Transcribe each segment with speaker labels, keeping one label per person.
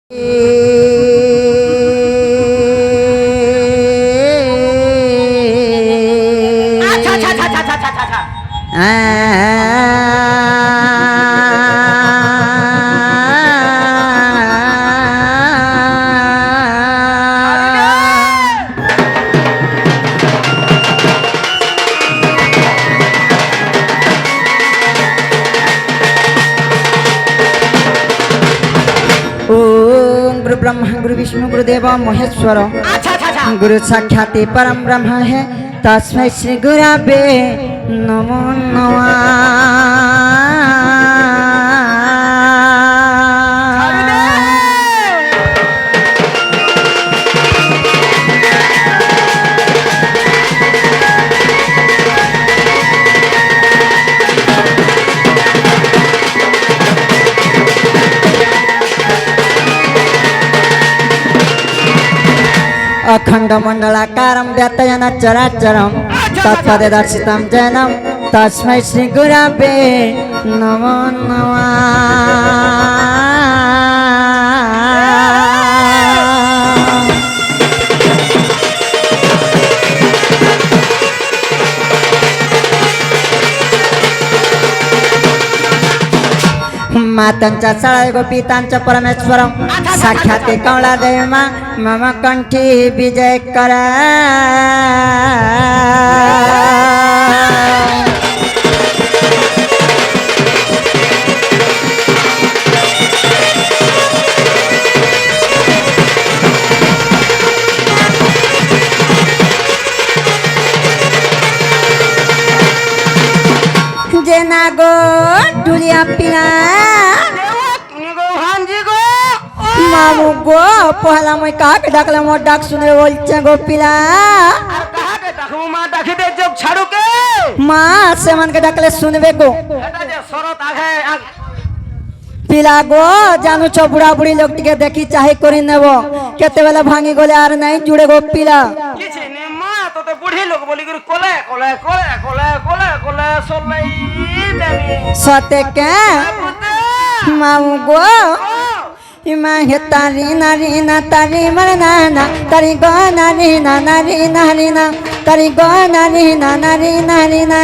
Speaker 1: আচ্ছা আচ্ছা আচ্ছা আচ্ছা আচ্ছা আচ্ছা
Speaker 2: ओम गुरु ब्रह्मा गुरु विष्णु गुरुदेव महेश्वर
Speaker 1: আচ্ছা আচ্ছা আচ্ছা
Speaker 2: गुरु साक्षात परम ब्रह्म है तस्मै श्री गुरवे नमो अखंड मंडलाकारं व्यतयन चराचरं तत्पदे दर्शितं जैनं तस्मै श्री गुरवे नमो नमः। मातांच्या सळाय गोपितांच्या परमेश्वरम साक्षात कमला देवी मम कंठी विजय करा जेना गो डुलिया पिना मामू गो पहला मैं काक डाकला मो डाक सुने बोलचे गो पिला
Speaker 1: আর কাহাকে ডাকু মা ডাকিতে যোগ ছাড়ুকে
Speaker 2: माँ से मन के डाकले सुनबे गो
Speaker 1: এটা যে শরৎ আগে
Speaker 2: पिला गो जानू छो बुढ़ा बुढ़ी लोग टिके देखी चाहे करी नेबो केते बेला भांगी गोले आर नहीं जुड़े गो पिला
Speaker 1: কিছু নে মা তো তো বুড়ি লোক বলি করে কোলে কোলে কোলে কোলে কোলে কোলে সলাই দেবি
Speaker 2: सते के मामू गो इमा हे तारी नारी ना तारी मर ना तारी गो नारी ना तारी गो नारी ना तारी नारी ना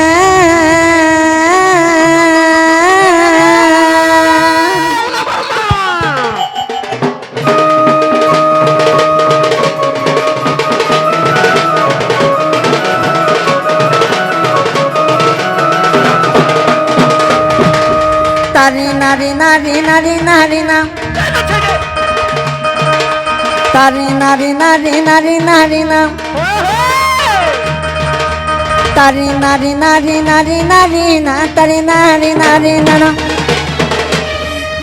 Speaker 2: तारी नारी ना तारी नारी ना तारी नारी ना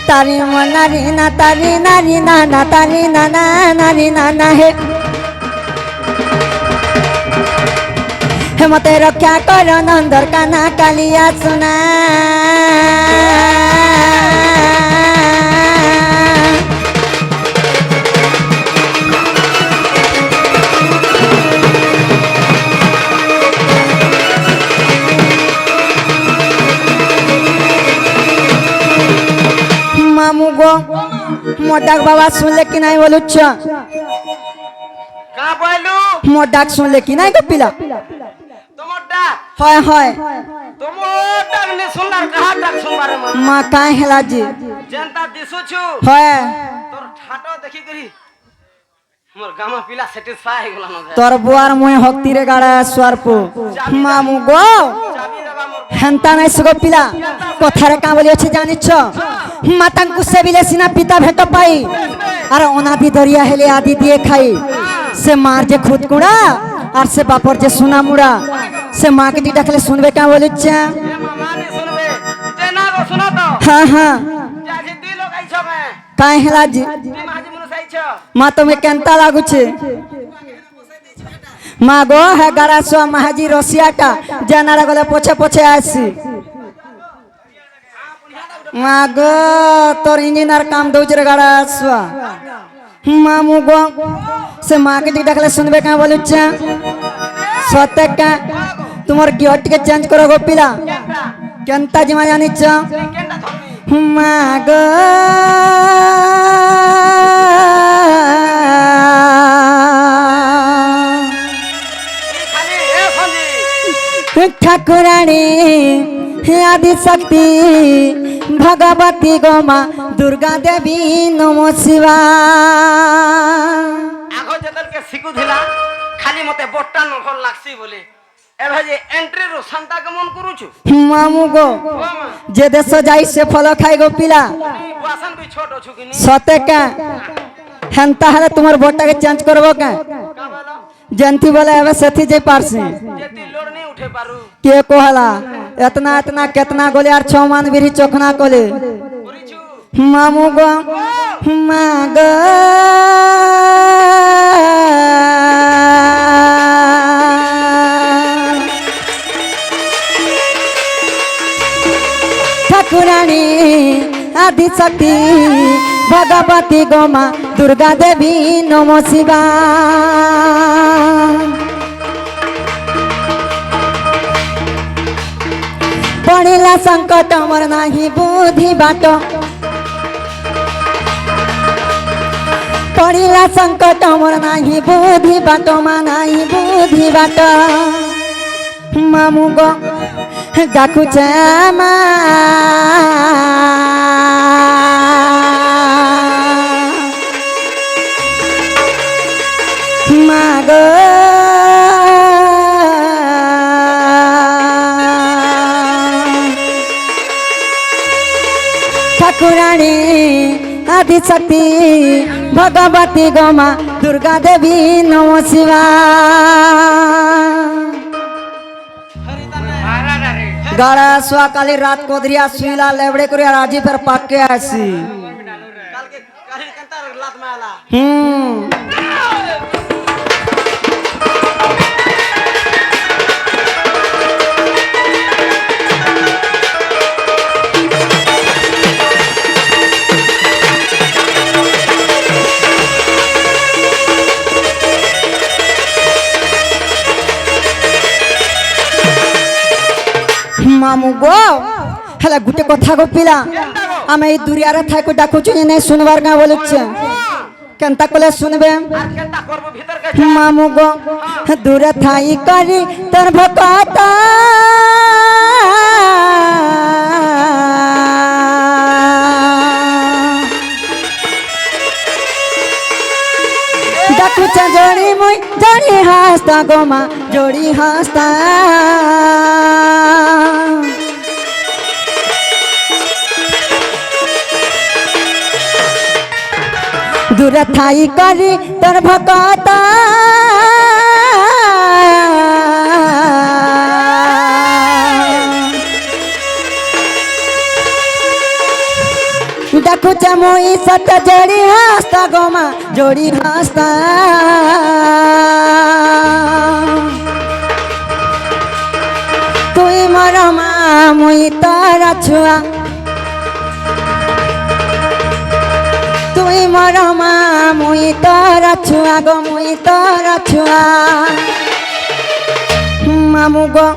Speaker 2: तारी मो नारी ना तारी नारी ना हे मते रक्षा करो नंदर काना कालिया सुना मामू गो मोटाक बाबा सुनले कि नहीं बोलू छ
Speaker 1: কা বলু
Speaker 2: मोटाक सुनले कि नहीं गो पिला
Speaker 1: তোমার ডাক
Speaker 2: হয় হয়
Speaker 1: তোমার ডাক নে শুনলার কাহা ডাক শুনবারে মা
Speaker 2: माँ काहे हेला जी
Speaker 1: জেনতা দিছুছু
Speaker 2: হয়
Speaker 1: তোর ঠাটো দেখি করি মোর গামা পিলা স্যাটিসফাই হই গলা না
Speaker 2: तोर बुआर मुहे हक्ति रे गाड़ा स्वारपो मामू गो
Speaker 1: চাবি দেবা মোর
Speaker 2: हेंता नहीं सुगो पिला कथारे का बोली अच्छे जानिछ मातांकु से बिले सिना पिता भेट पाई और अनादि दरिया हेले आदि दिए खाई से मार जे खुद कुड़ा और से बापर जे सुना मुड़ा से माँ के टी डाकले सुनबे का बोली
Speaker 1: এ মামা নি শুনবে যে না গো শুনো তো
Speaker 2: हाँ हाँ
Speaker 1: যে আজি দুই লোক আইছ মে
Speaker 2: काहे हेला जी
Speaker 1: তুই মাঝি মনুষ আইছ
Speaker 2: माँ तुम्हें केंता लागू छे माँ गो है गाड़ा सो महाजी रसिया का जनारा गले पोछे पोछे आसी माँ गो तोर इंजीनियर काम दौच रे गाड़ा सो मामू गो से माँ के टी डाकले सुनबे का बोलू छे सत्य का तुमर गियर टिके चेंज करो गो पिला केंता जिमा जानिछ
Speaker 1: কেনটা ধরবি
Speaker 2: मागो आदि शक्ति भगवती गो माँ दुर्गा देवी नमो शिवा
Speaker 1: आगो जदल के सिकु धिला खाली मते बोट्टा न भल लागसी बोले एबे जे एंट्री रो संता गमन करूछु
Speaker 2: मामू गो जे देश जाई से फल खाई गो पिला
Speaker 1: वासन भी छोट छु कि नी
Speaker 2: सते का हेंता हले तुम्हार बोटा के चेंज करबो का
Speaker 1: का बोलो
Speaker 2: जंती बोले एबे सथी जे पारसी
Speaker 1: जेती लोड नहीं उठे पारू
Speaker 2: के कोहला इतना इतना कितना गोले यार छौमान बिरी चोखना कोले
Speaker 1: करिछु
Speaker 2: मामू गो माग ठाकुरानी आदि शक्ति भगवती गो माँ दुर्गा देवी नमो शिवा पड़ेला संकट मर नाही बुद्धि बाट पड़ेला संकट मर नाही बुद्धि बाट मा नाही बुद्धि बाट मामू गो डाकू मा माग ठाकुरानी आदि शक्ति भगवती गो माँ दुर्गा देवी नमो शिवा गाड़ा सुआ काली रात कोदरिया सुईला लेबड़े कुरिया राजी पर पाक के आसी
Speaker 1: काल के काहे कंता लात में आला
Speaker 2: मामू गो हेला गुटे कथा गो पिला आमे ई दुरिया रे थाई को डाकुछु ने सुनवार का बोलुछ केनता कोले सुनबे
Speaker 1: আর কেনতা করব ভিতর কে
Speaker 2: मामू गो दूर थाई करी तर भकाता डाकुछ जोड़ी मुई जोड़ी हस्ता गो माँ जोड़ी हस्ता दूर थाई करी तर भकाता देखु चमुई सत जोड़ी हस्ता गोमा जोड़ी हस्ता तुई मोर माँ मुई तारा छुआ तुई मोर माँ मुई तारा छुआ गो मुई तारा छुआ मामू गो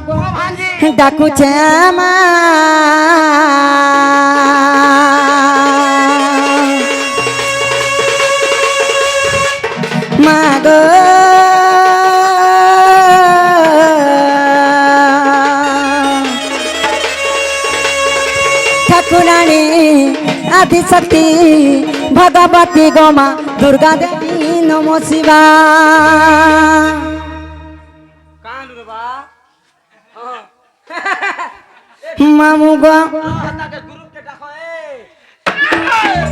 Speaker 2: डाकू मा मागो ठाकुरानी आदि शक्ति भगवती गो माँ दुर्गा देवी नमो शिवा
Speaker 1: कान रे बा
Speaker 2: मामू गो
Speaker 1: हता के ग्रुप के डाको ए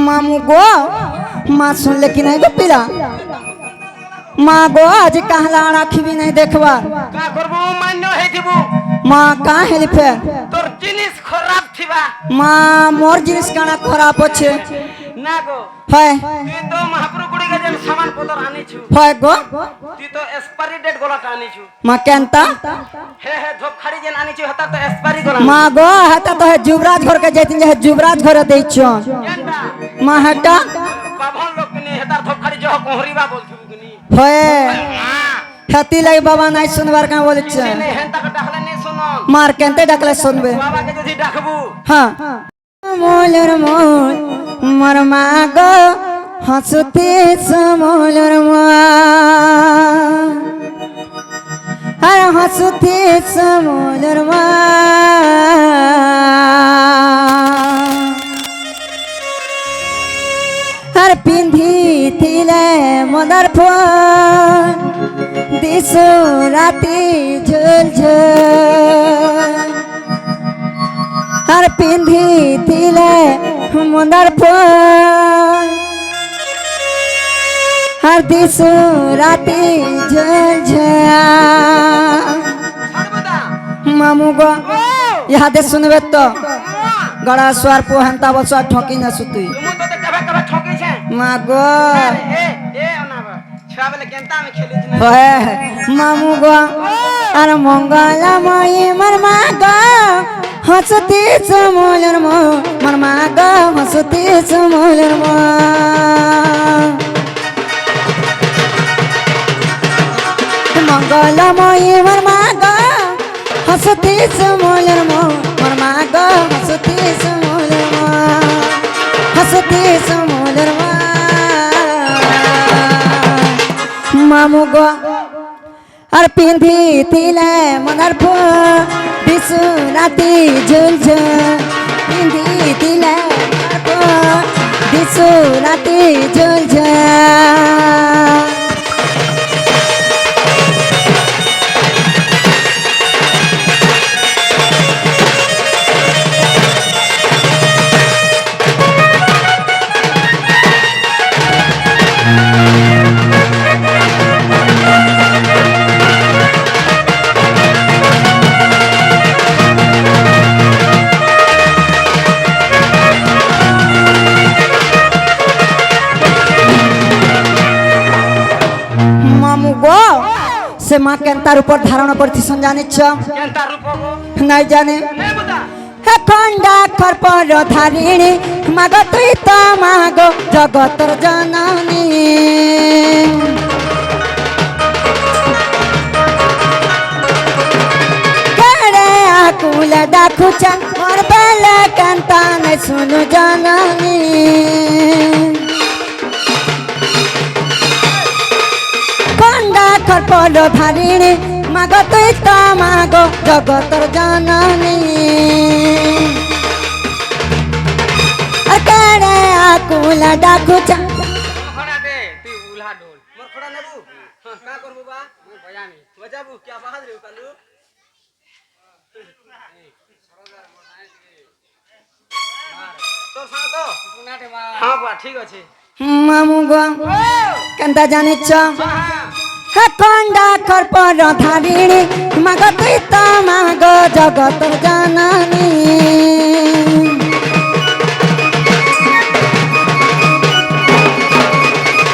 Speaker 2: मामू गो माँ सुन ले कि नहीं गो पिला माँ गो आज कहला राखी भी नहीं देखबा
Speaker 1: का करबो मान्य हे दिबो
Speaker 2: माँ का हेली फेर
Speaker 1: तोर जिनिस खराब थिबा
Speaker 2: माँ मोर जिनिस काना खराब होछे
Speaker 1: ना गो
Speaker 2: है
Speaker 1: তুই তো মহাপুরু গুড়ি কে যেন সামান পদর আনিছু
Speaker 2: है गो
Speaker 1: তুই তো এক্সপায়ারি ডেট গোলাটা আনিছু
Speaker 2: माँ केनता
Speaker 1: हे हे ধোপ খাড়ি যেন আনিছু হতা তো এক্সপায়ারি গোলা
Speaker 2: माँ गो हता तो है जुबराज घर के जैतिन है जुबराज घर दे छो
Speaker 1: কেনটা
Speaker 2: माँ हटा
Speaker 1: বাভন লোক নি হেতার ধোপ খাড়ি জহ কোহরিবা বলছু গনি
Speaker 2: है হাতি লাই বাবা নাই শুনবার কাম বলেছে
Speaker 1: নেই হেনতাকে ডাকলে নেই শুনো
Speaker 2: মার কেনতে ডাকলে শুনবে
Speaker 1: বাবাকে যদি ডাকবো
Speaker 2: হ্যাঁ মোলর মোল মোর মা গো হাসতে মোলর মা আর হাসতে মোলর মা আর পিন্ধিলে মদার ফোন দিশো রাতি ঝুল ঝুল আর পিন্ধিলে মদার ফোন আর দিশো রাতি ঝুল ঝুল
Speaker 1: সর্বদা
Speaker 2: মামু গো
Speaker 1: ও
Speaker 2: ইহাদে শুনবে তো গড়া সোয়ার পোহান্তা বলছো আর ঠকি না সুতুই
Speaker 1: তুমি তো কবে কবে ঠকেছে
Speaker 2: মা গো
Speaker 1: এ না ছুয়া বেলে কেনতা আমি খেলিছি না
Speaker 2: হয় মামু গো আর মঙ্গলময়ী মোর মা গো হসতি সমলের মোর মা গো হসতি সমলের মঙ্গলময়ী মোর মা গো হসতি সমলের মোর মা গো হসতি সমলের হসতি সমলের মামু গো আর পিন্ধিলে মনার ফো দিশু রাতি ঝুল ঝুল পিন্ধিলে দিশু রাতি ঝুল ঝুল মামু গো সে মা কেনতার উপর ধারণা করছিস জানিছ
Speaker 1: কেনতা রূপ গো
Speaker 2: নাই জানে
Speaker 1: নে বুদা
Speaker 2: খন্ডা খরপর ধারিণী মাগ তুই তো মাগ জগতর জননী কেড়ে আকুল ডাকুছ মোর বেলা কেনতা নাই শুনু জননী খন্ডা খরপর ধারিণী মাগ তুই তো মাগ জগতর জননী কেড়ে আকুল ডাকুছ
Speaker 1: খড়া দে তুই উলহা ঢোল মোর খড়া নেবু কা করবু বা মই বজানি বজাবু কি বাহাদ রে কালু তো শোনা তো শুনাতে মা হ্যাঁ বা ঠিক আছে
Speaker 2: মামু গো কেনতা জানিছ খন্ডা খরপর ধারিণী মাগ তুই তো মাগ জগতর জননী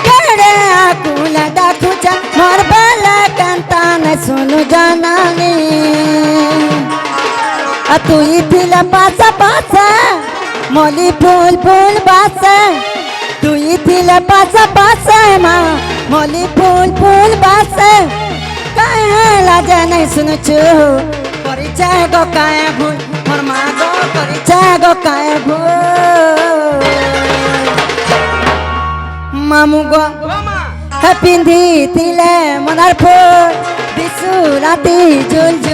Speaker 2: কেড়ে আকুল ডাকুছ মোর বেলা কেনতা নাই শুনু জননী তুই দিলে পাশা পাশা মলি ফুল ফুল বাসে তুই দিলে পাশা পাশা মা মলি ফুল ফুল বাসে কাহে লাজে নাই শুনছু করিছে গো কায়ে ভুল মোর মা গো করিছে গো কায়ে ভুল মামু গো
Speaker 1: ও মা
Speaker 2: পিন্ধিলে মনার ফুল দিশু রাতি ঝুল ঝুল